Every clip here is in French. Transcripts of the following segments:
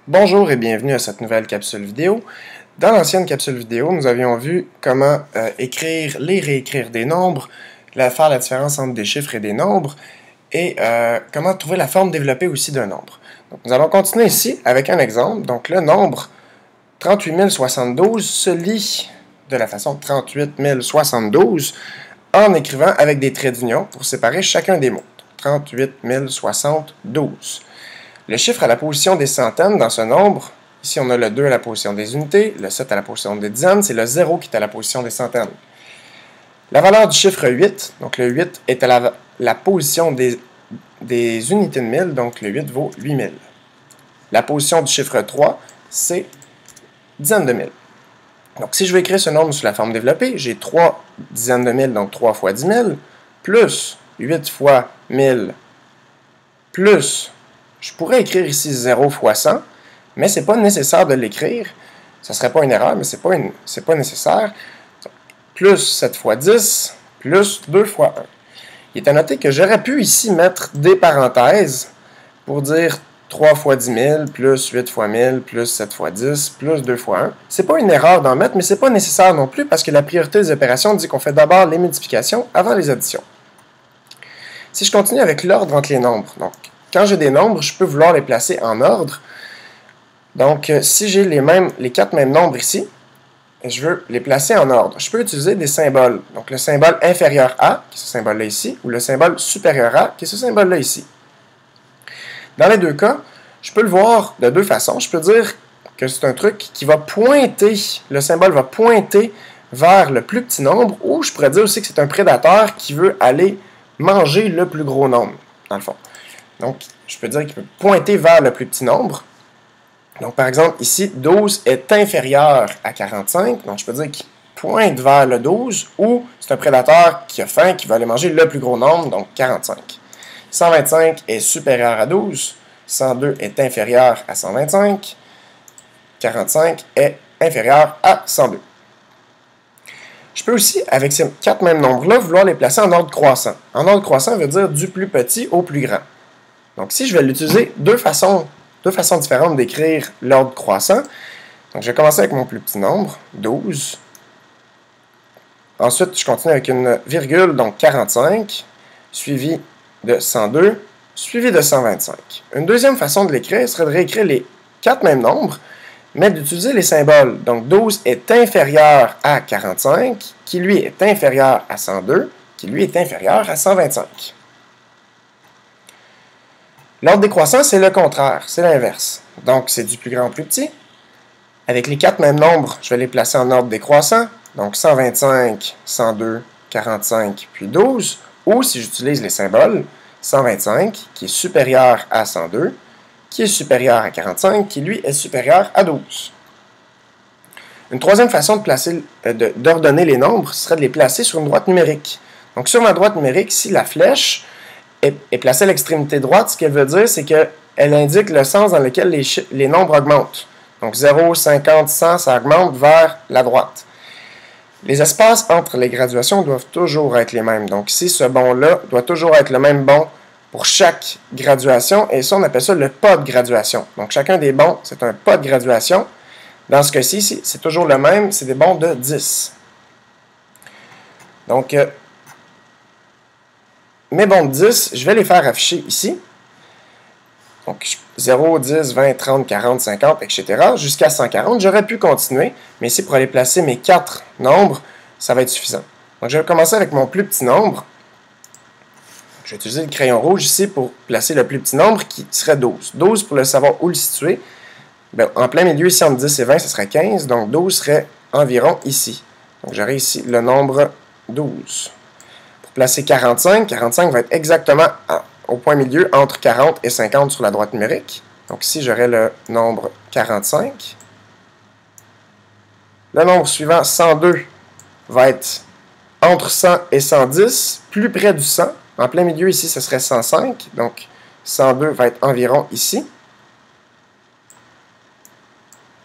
Bonjour et bienvenue à cette nouvelle capsule vidéo. Dans l'ancienne capsule vidéo, nous avions vu comment écrire, réécrire des nombres, faire la différence entre des chiffres et des nombres, et comment trouver la forme développée aussi d'un nombre. Donc, nous allons continuer ici avec un exemple. Donc le nombre 38 072 se lit de la façon 38 072 en écrivant avec des traits d'union pour séparer chacun des mots. 38 072. Le chiffre à la position des centaines dans ce nombre, ici on a le 2 à la position des unités, le 7 à la position des dizaines, c'est le 0 qui est à la position des centaines. La valeur du chiffre 8, donc le 8 est à la position des unités de 1000, donc le 8 vaut 8000. La position du chiffre 3, c'est dizaines de mille. Donc si je veux écrire ce nombre sous la forme développée, j'ai 3 dizaines de mille, donc 3 fois 10 000, plus 8 fois 1000, plus... Je pourrais écrire ici 0 fois 100, mais ce n'est pas nécessaire de l'écrire. Ce ne serait pas une erreur, mais ce n'est pas nécessaire. Plus 7 fois 10, plus 2 fois 1. Il est à noter que j'aurais pu ici mettre des parenthèses pour dire 3 fois 10 000, plus 8 fois 1000, plus 7 fois 10, plus 2 fois 1. Ce n'est pas une erreur d'en mettre, mais ce n'est pas nécessaire non plus parce que la priorité des opérations dit qu'on fait d'abord les multiplications avant les additions. Si je continue avec l'ordre entre les nombres, donc quand j'ai des nombres, je peux vouloir les placer en ordre. Donc, si j'ai les 4 mêmes nombres ici, je veux les placer en ordre. Je peux utiliser des symboles. Donc, le symbole inférieur à, qui est ce symbole-là ici, ou le symbole supérieur à, qui est ce symbole-là ici. Dans les deux cas, je peux le voir de deux façons. Je peux dire que c'est un truc qui va pointer, le symbole va pointer vers le plus petit nombre, ou je pourrais dire aussi que c'est un prédateur qui veut aller manger le plus gros nombre, dans le fond. Donc, je peux dire qu'il peut pointer vers le plus petit nombre. Donc, par exemple, ici, 12 est inférieur à 45. Donc, je peux dire qu'il pointe vers le 12 ou c'est un prédateur qui a faim, qui va aller manger le plus gros nombre, donc 45. 125 est supérieur à 12. 102 est inférieur à 125. 45 est inférieur à 102. Je peux aussi, avec ces 4 mêmes nombres-là, vouloir les placer en ordre croissant. En ordre croissant veut dire du plus petit au plus grand. Donc, si je vais l'utiliser deux façons différentes d'écrire l'ordre croissant. Donc, je vais commencer avec mon plus petit nombre, 12. Ensuite, je continue avec une virgule, donc 45, suivi de 102, suivi de 125. Une deuxième façon de l'écrire serait de réécrire les 4 mêmes nombres, mais d'utiliser les symboles. Donc, 12 est inférieur à 45, qui lui est inférieur à 102, qui lui est inférieur à 125. L'ordre décroissant, c'est le contraire, c'est l'inverse. Donc, c'est du plus grand au plus petit. Avec les 4 mêmes nombres, je vais les placer en ordre décroissant. Donc, 125, 102, 45, puis 12. Ou, si j'utilise les symboles, 125, qui est supérieur à 102, qui est supérieur à 45, qui, lui, est supérieur à 12. Une troisième façon d'ordonner les nombres serait de les placer sur une droite numérique. Donc, sur ma droite numérique, si la flèche est placée à l'extrémité droite, ce qu'elle veut dire, c'est qu'elle indique le sens dans lequel les nombres augmentent. Donc 0, 50, 100, ça augmente vers la droite. Les espaces entre les graduations doivent toujours être les mêmes. Donc ici, ce bond-là doit toujours être le même bond pour chaque graduation, et ça, on appelle ça le pas de graduation. Donc chacun des bonds, c'est un pas de graduation. Dans ce cas-ci, c'est toujours le même, c'est des bonds de 10. Donc, mes bonds de 10, je vais les faire afficher ici. Donc, 0, 10, 20, 30, 40, 50, etc. jusqu'à 140. J'aurais pu continuer, mais ici, pour aller placer mes 4 nombres, ça va être suffisant. Donc, je vais commencer avec mon plus petit nombre. Je vais utiliser le crayon rouge ici pour placer le plus petit nombre, qui serait 12. 12, pour le savoir où le situer, bien, en plein milieu, ici, entre 10 et 20, ce serait 15. Donc, 12 serait environ ici. Donc, j'aurai ici le nombre 12. Placer 45. 45 va être exactement au point milieu entre 40 et 50 sur la droite numérique. Donc ici, j'aurai le nombre 45. Le nombre suivant, 102, va être entre 100 et 110, plus près du 100. En plein milieu, ici, ce serait 105. Donc 102 va être environ ici.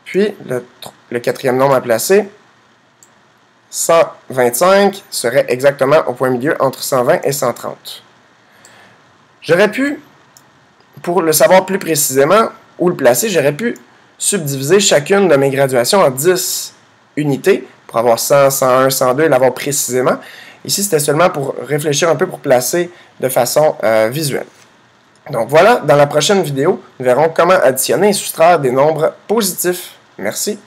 Puis, le quatrième nombre à placer, 125 serait exactement au point milieu entre 120 et 130. J'aurais pu, pour le savoir plus précisément où le placer, j'aurais pu subdiviser chacune de mes graduations en 10 unités pour avoir 100, 101, 102 et l'avoir précisément. Ici, c'était seulement pour réfléchir un peu pour placer de façon visuelle. Donc voilà, dans la prochaine vidéo, nous verrons comment additionner et soustraire des nombres positifs. Merci.